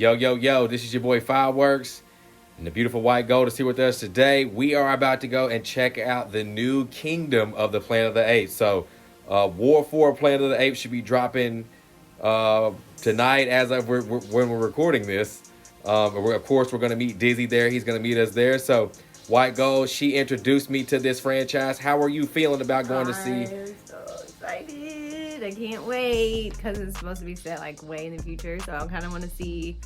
Yo, yo, yo, this is your boy Fireworks, and the beautiful white gold is here with us today. We are about to go and check out the new Kingdom of the Planet of the Apes. So, War 4 Planet of the Apes should be dropping tonight as of when we're recording this. Of course, we're going to meet Dizzy there. He's going to meet us there. So, White Gold, she introduced me to this franchise. How are you feeling about going to see? I'm so excited. I can't wait because it's supposed to be set like way in the future. So I kind of want to see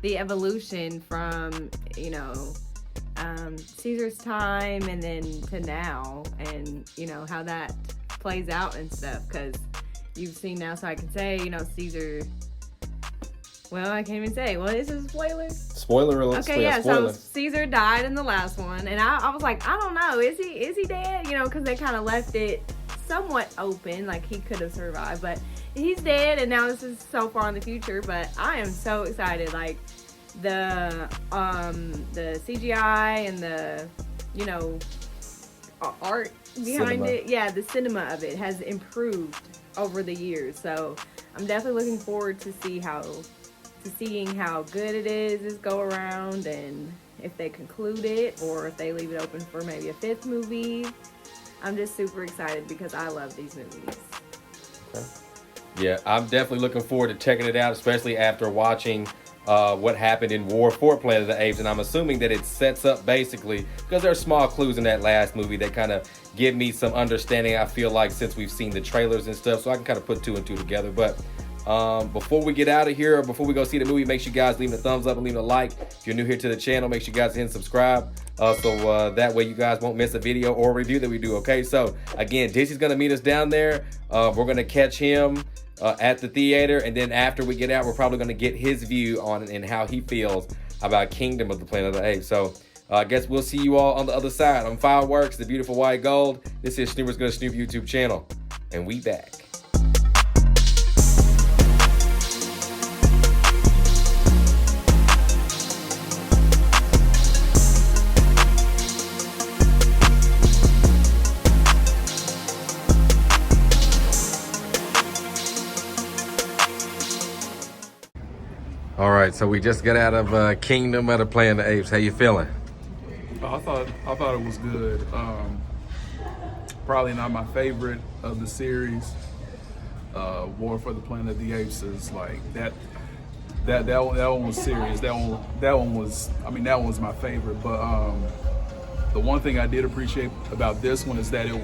the evolution from, Caesar's time and then to now, and, how that plays out and stuff. Because you've seen now, so I can say, Caesar. Well, I can't even say. Well, is this a spoiler? Spoiler alert. Okay, yeah. Spoiler. So Caesar died in the last one, and I was like, I don't know. Is he dead? Because they kind of left it somewhat open, like he could have survived, but he's dead, and now this is so far in the future. But I am so excited. Like the CGI and the art behind it. Yeah, the cinema of it has improved over the years. So I'm definitely looking forward to seeing how good it is this go around, and if they conclude it or if they leave it open for maybe a fifth movie. I'm just super excited because I love these movies. Okay. Yeah, I'm definitely looking forward to checking it out, especially after watching what happened in War 4 Planet of the Apes. And I'm assuming that it sets up basically, because there are small clues in that last movie that kind of give me some understanding, I feel like, since we've seen the trailers and stuff, so I can kind of put two and two together. But before we get out of here, or before we go see the movie, make sure you guys leave a thumbs up and leave a like. If you're new here to the channel, make sure you guys hit subscribe, so that way you guys won't miss a video or a review that we do. Okay, so again, Dizzy's gonna meet us down there. We're gonna catch him at the theater, and then after we get out, we're probably gonna get his view on it and how he feels about Kingdom of the Planet of the Apes. So I guess we'll see you all on the other side. I'm Fireworks, the beautiful white gold. This is Snoopers Gonna Snoop YouTube channel, and we back. All right, so we just got out of Kingdom of the Planet of the Apes. How you feeling? I thought it was good. Probably not my favorite of the series. War for the Planet of the Apes is like that one was serious. That one was my favorite. But the one thing I did appreciate about this one is that it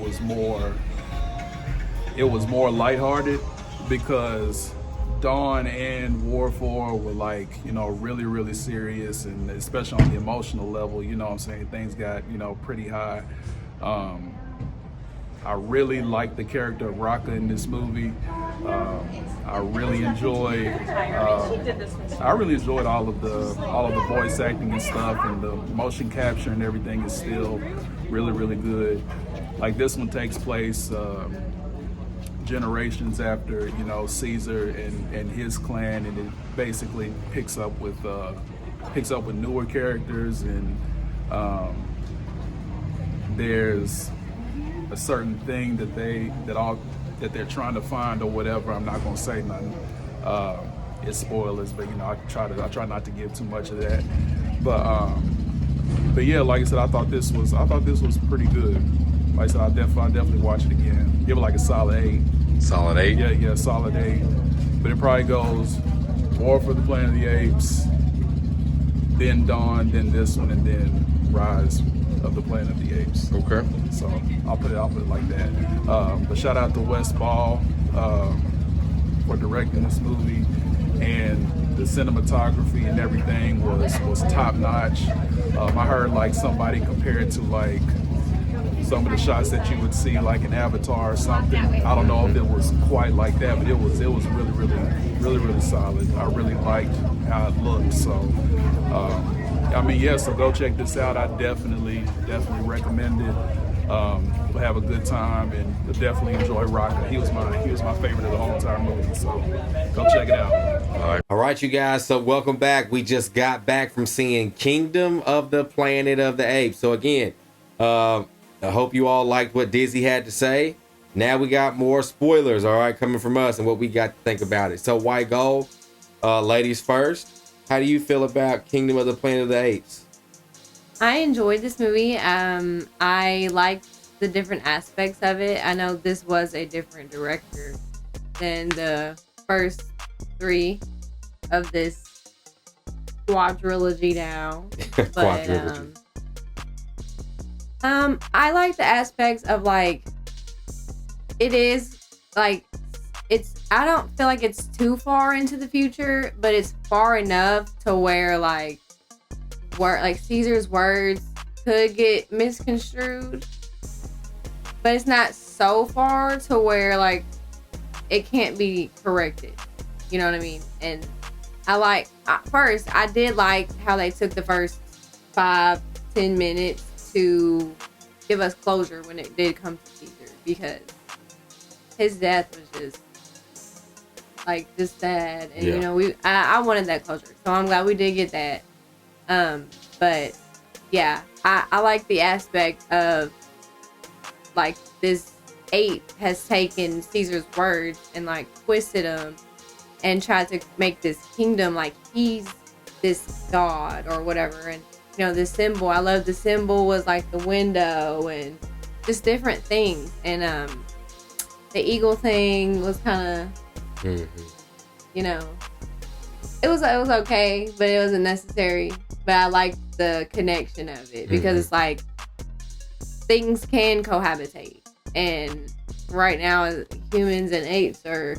was more lighthearted, because Dawn and War 4 were like, really, really serious, and especially on the emotional level, what I'm saying, things got, pretty high. I really like the character of Raka in this movie. I really enjoyed all of the voice acting and stuff, and the motion capture and everything is still really, really good. Like, this one takes place generations after Caesar and his clan, and it basically picks up with newer characters, and there's a certain thing that they're trying to find or whatever. I'm not gonna say nothing. It's spoilers, but I try not to give too much of that. But yeah, like I said, I thought this was pretty good. Like I said, I definitely watch it again. Give it like a solid 8. Solid 8? Yeah, solid 8. But it probably goes War for the Planet of the Apes, then Dawn, then this one, and then Rise of the Planet of the Apes. Okay. So I'll put it like that. But shout out to Wes Ball for directing this movie, and the cinematography and everything was top notch. I heard like somebody compare it to like some of the shots that you would see like in Avatar or something. I don't know if it was quite like that, but it was really, really, really, really solid. I really liked how it looked. So so go check this out. I definitely recommend it. We'll have a good time, and you'll definitely enjoy Raka. He was my favorite of the whole entire movie. So go check it out. All right, you guys. So welcome back. We just got back from seeing Kingdom of the Planet of the Apes. So again, I hope you all liked what Dizzy had to say. Now we got more spoilers, all right, coming from us and what we got to think about it. So White Gold, ladies first. how do you feel about Kingdom of the Planet of the Apes? I enjoyed this movie. I liked the different aspects of it. I know this was a different director than the first 3 of this quadrilogy now. But Quadrilogy. I like the aspects of like it is like I don't feel like it's too far into the future, but it's far enough to where like Caesar's words could get misconstrued, but it's not so far to where like it can't be corrected. You know what I mean? And first I did like how they took the first 5-10 minutes to give us closure when it did come to Caesar, because his death was just sad, and you know I wanted that closure, so I'm glad we did get that. But yeah, I like the aspect of like this ape has taken Caesar's words and like twisted them and tried to make this kingdom like he's this god or whatever. And you know, the symbol, I love the symbol was like the window and just different things. And the eagle thing was kind of, you know, it was okay, but it wasn't necessary. But I liked the connection of it, because it's like things can cohabitate. And right now, humans and apes are,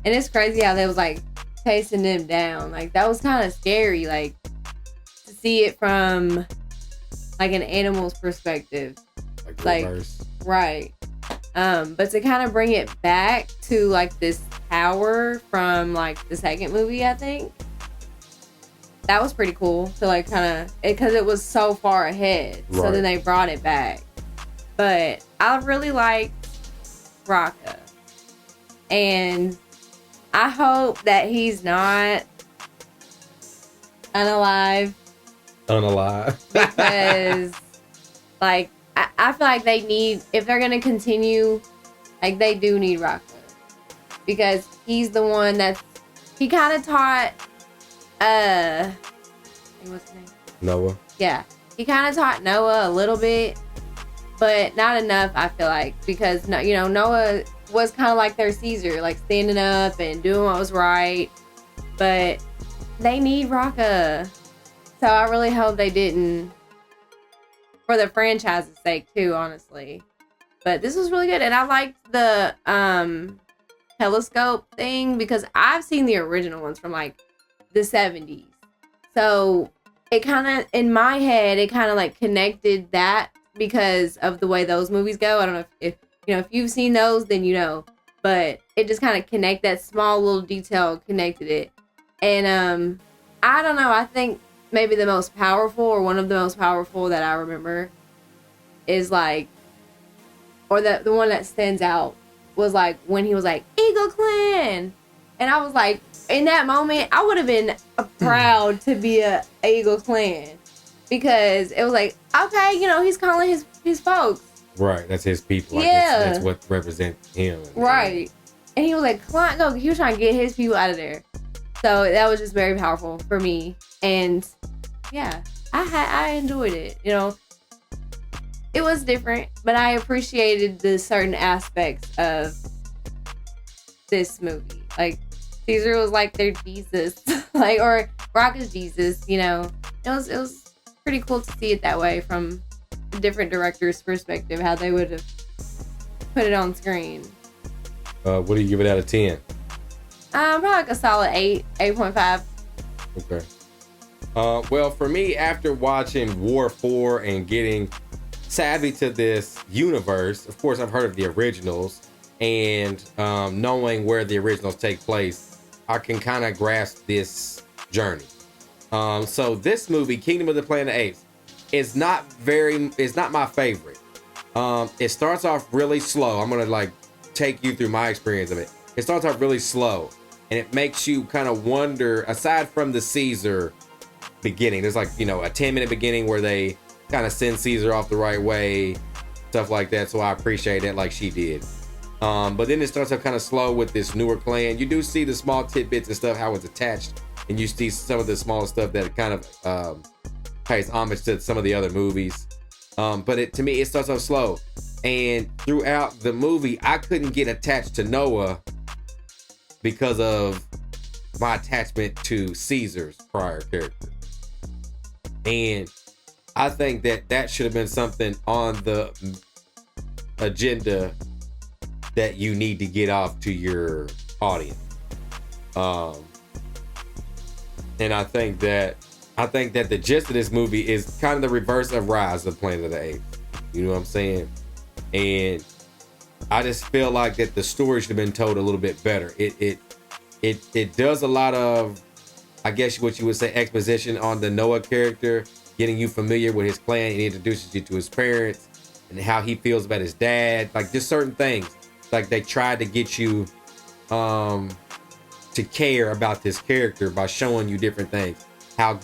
and it's crazy how they was like chasing them down. Like that was kind of scary. Like, to see it from like an animal's perspective, like right. But to kind of bring it back to like this tower from like the second movie, I think that was pretty cool to like kind of, because it was so far ahead. Right. So then they brought it back. But I really liked Raka, and I hope that he's not unalive. Because like I feel like they need, if they're gonna continue, like they do need Raka, because he's the one he kind of taught what's his name? Noah. Yeah, he kind of taught Noah a little bit, but not enough, I feel like, because you know, Noah was kind of like their Caesar, like standing up and doing what was right, but they need Raka. So I really hope they didn't, for the franchise's sake too, honestly. But this was really good, and I liked the telescope thing, because I've seen the original ones from like the 70s. So it kind of, in my head, it kind of like connected that because of the way those movies go. I don't know if you know, if you've seen those, then you know. But it just kind of that small little detail connected it. And I don't know, I think maybe the most powerful, or one of the most powerful that I remember, is like, or the one that stands out was like when he was like, Eagle Clan. And I was like, in that moment, I would have been proud to be a Eagle Clan, because it was like, okay, you know, he's calling his folks. Right, that's his people. Like, yeah. That's what represents him. Right. And he was like, come on, go. He was trying to get his people out of there. So that was just very powerful for me. And yeah, I enjoyed it. You know, it was different, but I appreciated the certain aspects of this movie. Like, Caesar was like their Jesus, like, or Rocka's Jesus, you know. It was pretty cool to see it that way from a different director's perspective, how they would have put it on screen. What do you give it out of 10? Probably like a solid 8.5. Okay. Well, for me, after watching War 4 and getting savvy to this universe, of course, I've heard of the originals, and knowing where the originals take place, I can kind of grasp this journey. So this movie, Kingdom of the Planet of the Apes, is not my favorite. It starts off really slow. I'm gonna like take you through my experience of it. It starts off really slow, and it makes you kind of wonder, aside from the Caesar beginning, there's like, you know, a 10-minute beginning where they kind of send Caesar off the right way, stuff like that. So I appreciate it, like she did. But then it starts up kind of slow with this newer clan. You do see the small tidbits and stuff, how it's attached and you see some of the small stuff that kind of pays homage to some of the other movies. But to me, it starts off slow. And throughout the movie, I couldn't get attached to Noah because of my attachment to Caesar's prior character. And I think that should have been something on the agenda that you need to get off to your audience. And I think that the gist of this movie is kind of the reverse of Rise of Planet of the Apes. You know what I'm saying? And I just feel like that the story should have been told a little bit better. It does a lot of, I guess what you would say, exposition on the Noah character, getting you familiar with his clan, and introduces you to his parents and how he feels about his dad, like just certain things. Like they tried to get you to care about this character by showing you different things. How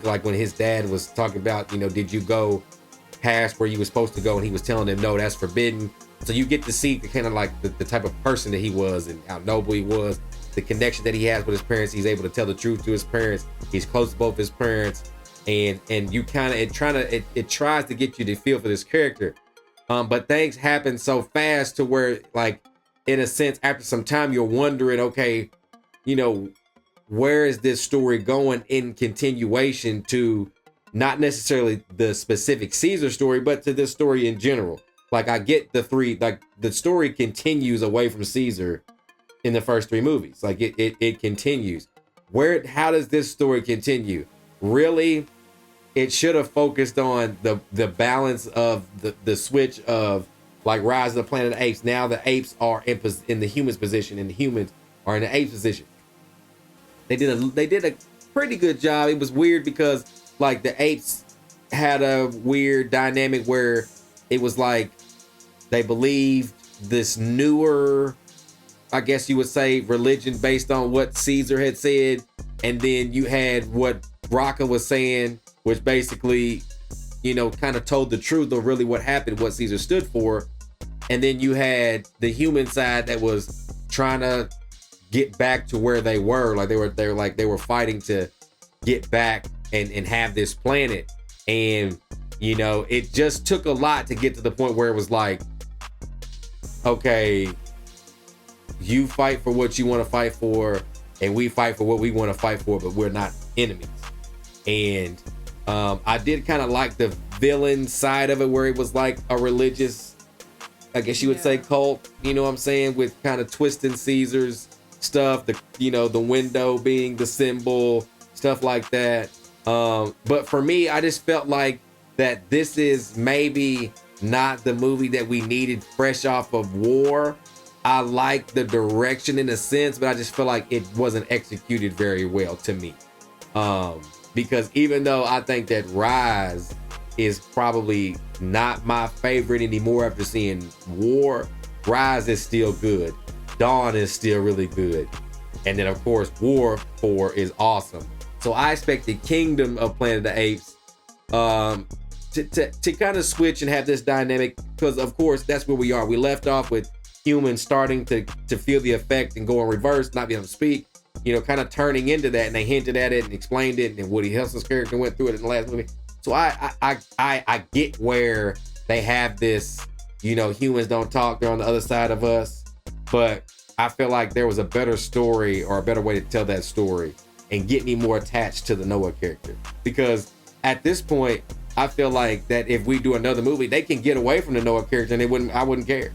like when his dad was talking about, did you go past where you were supposed to go, and he was telling him, no, that's forbidden. So you get to see the kind of like the type of person that he was and how noble he was, the connection that he has with his parents. He's able to tell the truth to his parents. He's close to both his parents, and you kind of it tries to get you to feel for this character. But things happen so fast to where, like, in a sense, after some time, you're wondering, okay, where is this story going in continuation to not necessarily the specific Caesar story, but to this story in general. Like, I get the story continues away from Caesar in the first 3 movies. Like it continues. How does this story continue? Really, it should have focused on the balance of the switch of like Rise of the Planet of the Apes. Now the apes are in the humans' position, and the humans are in the apes' position. They did a pretty good job. It was weird because like the apes had a weird dynamic where it was like they believed this newer, I guess you would say, religion based on what Caesar had said. And then you had what Rocca was saying, which basically, kind of told the truth of really what happened, what Caesar stood for. And then you had the human side that was trying to get back to where they were. Like they were fighting to get back and have this planet. And, it just took a lot to get to the point where it was like, okay, you fight for what you want to fight for, and we fight for what we want to fight for, but we're not enemies. And I did kind of like the villain side of it, where it was like a religious, I guess you would say, cult, you know what I'm saying, with kind of twisting Caesar's stuff, the window being the symbol, stuff like that. But for me, I just felt like that this is maybe not the movie that we needed fresh off of War. I like the direction in a sense, but I just feel like it wasn't executed very well to me. Because even though I think that Rise is probably not my favorite anymore after seeing War, Rise is still good. Dawn is still really good. And then of course War 4 is awesome. So I expect the Kingdom of Planet of the Apes to kind of switch and have this dynamic, because of course that's where we are. We left off with humans starting to feel the effect and go in reverse, not be able to speak, kind of turning into that, and they hinted at it and explained it, and Woody Harrelson's character went through it in the last movie. So I get where they have this, humans don't talk, they're on the other side of us, but I feel like there was a better story or a better way to tell that story and get me more attached to the Noah character. Because at this point, I feel like that if we do another movie, they can get away from the Noah character and I wouldn't care.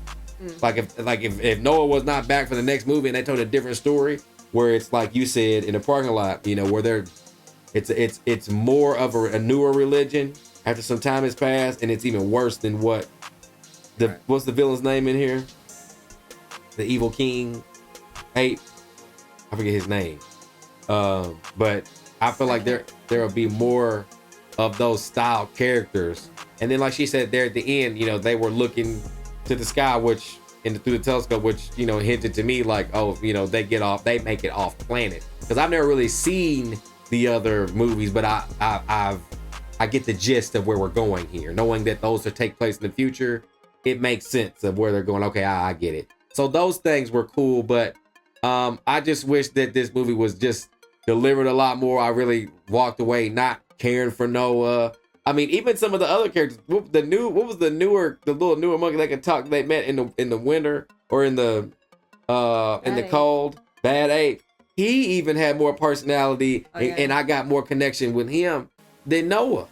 If Noah was not back for the next movie and they told a different story, where it's like you said in the parking lot, where it's more of a newer religion after some time has passed, and it's even worse than what's the villain's name in here? The evil king ape. I forget his name. But I feel like there will be more of those style characters. And then like she said there at the end, they were looking to the sky, which through the telescope, which hinted to me like, oh, they make it off planet, because I've never really seen the other movies, but I get the gist of where we're going here, knowing that those will take place in the future. It makes sense of where they're going. Okay, I get it. So those things were cool, but I just wish that this movie was just delivered a lot more. I really walked away not caring for Noah. I mean, even some of the other characters. What was the little newer monkey that could talk? They met in the winter or in the cold. Bad Ape. He even had more personality, and I got more connection with him than Noah.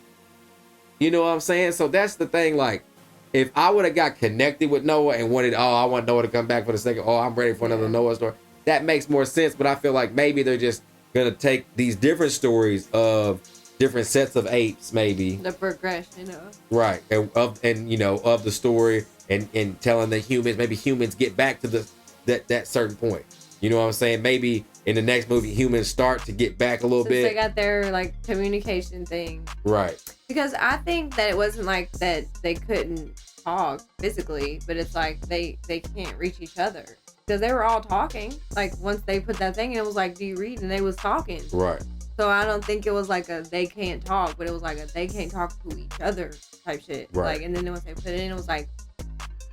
You know what I'm saying? So that's the thing. Like, if I would have got connected with Noah and wanted, I want Noah to come back for the second. Oh, I'm ready for another Noah story. That makes more sense. But I feel like maybe they're just gonna take these different stories of different sets of apes, maybe the progression of right, of the story, and telling the humans, maybe humans get back to that certain point. You know what I'm saying? Maybe in the next movie, humans start to get back a little bit. They got their like communication thing, right? Because I think that it wasn't like that they couldn't talk physically, but it's like they can't reach each other because they were all talking. Like once they put that thing in, it was like, do you read? And they was talking. Right. So I don't think it was like a they can't talk, but it was like a they can't talk to each other type shit. Right. Like, and then once they put it in, it was like,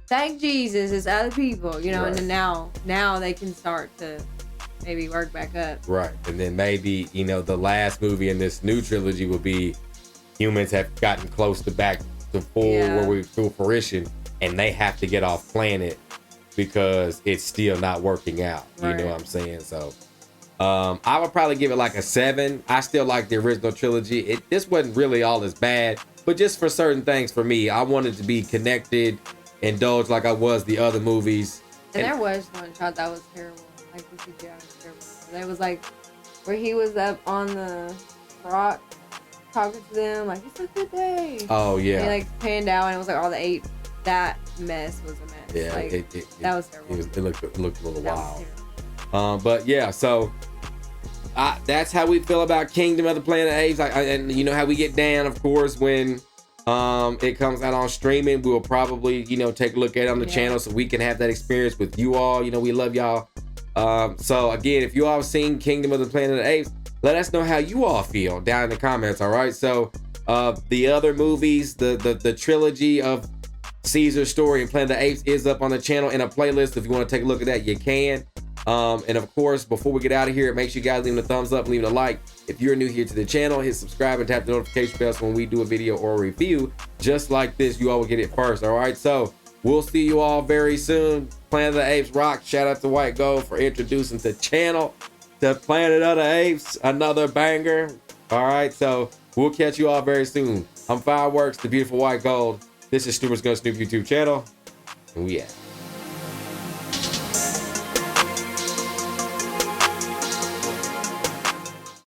thank Jesus, it's other people, you know. Right. And then now they can start to maybe work back up. Right. And then maybe, the last movie in this new trilogy will be humans have gotten close to back to full fruition, and they have to get off planet because it's still not working out. Right. You know what I'm saying? So I would probably give it like a 7. I still like the original trilogy. This wasn't really all as bad, but just for certain things for me, I wanted to be connected, indulged like I was the other movies. And there was one shot that was terrible. Like the CGI was terrible. That was like where he was up on the rock talking to them like, it's a good day. Oh yeah. And he like panned out and it was like all the apes. That mess was a mess. Yeah, like, that was terrible. It looked a little wild. But yeah, so that's how we feel about Kingdom of the Planet of the Apes. And you know how we get down, of course, when it comes out on streaming. We'll probably take a look at it on the channel so we can have that experience with you all. We love y'all. So again, if you all have seen Kingdom of the Planet of the Apes, let us know how you all feel down in the comments. All right. So the other movies, the trilogy of Caesar's Story and Planet of the Apes is up on the channel in a playlist. If you want to take a look at that, you can. And of course, before we get out of here, make sure you guys leave a thumbs up, leave a like. If you're new here to the channel, hit subscribe and tap the notification bell so when we do a video or a review just like this, you all will get it first. All right. So we'll see you all very soon. Planet of the Apes rock. Shout out to White Gold for introducing the channel to Planet of the Apes. Another banger. All right. So we'll catch you all very soon. I'm Fireworks, the beautiful White Gold. This is Snoopers Gonna Snoop YouTube channel. And we out.